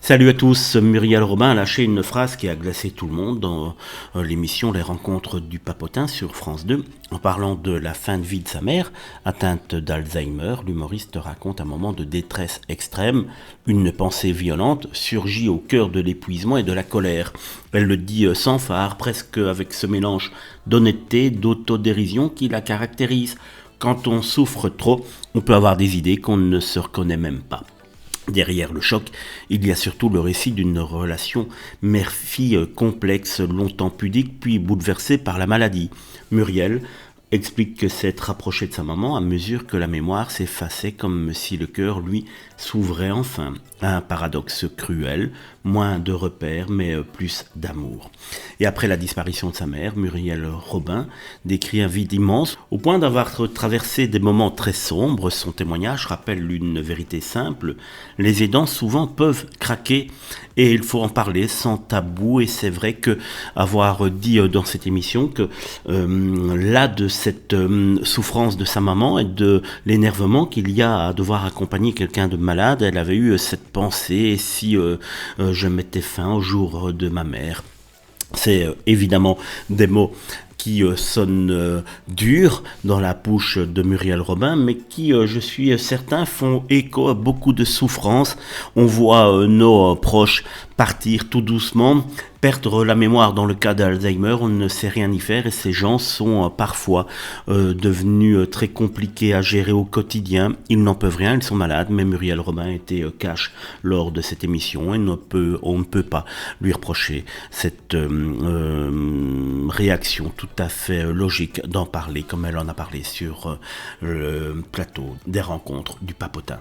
Salut à tous, Muriel Robin a lâché une phrase qui a glacé tout le monde dans l'émission Les Rencontres du Papotin sur France 2. En parlant de la fin de vie de sa mère, atteinte d'Alzheimer, l'humoriste raconte un moment de détresse extrême. Une pensée violente surgit au cœur de l'épuisement et de la colère. Elle le dit sans phare, presque avec ce mélange d'honnêteté, d'autodérision qui la caractérise. Quand on souffre trop, on peut avoir des idées qu'on ne se reconnaît même pas. Derrière le choc, il y a surtout le récit d'une relation mère-fille complexe, longtemps pudique, puis bouleversée par la maladie. Muriel explique que s'être rapprochée de sa maman à mesure que la mémoire s'effaçait, comme si le cœur, lui, s'ouvrait enfin. Un paradoxe cruel, moins de repères, mais plus d'amour. Et après la disparition de sa mère, Muriel Robin décrit un vide immense, au point d'avoir traversé des moments très sombres. Son témoignage rappelle une vérité simple: les aidants souvent peuvent craquer et il faut en parler sans tabou. Et c'est vrai que avoir dit dans cette émission que là de cette souffrance de sa maman et de l'énervement qu'il y a à devoir accompagner quelqu'un de malade, elle avait eu cette pensée: et si je mettais fin au jour de ma mère. C'est évidemment des mots qui sonnent durs dans la bouche de Muriel Robin, mais qui, je suis certain, font écho à beaucoup de souffrances. On voit nos proches partir tout doucement, perdre la mémoire. Dans le cas d'Alzheimer, on ne sait rien y faire et ces gens sont parfois devenus très compliqués à gérer au quotidien. Ils n'en peuvent rien, ils sont malades, mais Muriel Robin était cash lors de cette émission et on ne peut pas lui reprocher cette réaction tout à fait logique d'en parler comme elle en a parlé sur le plateau des Rencontres du Papotin.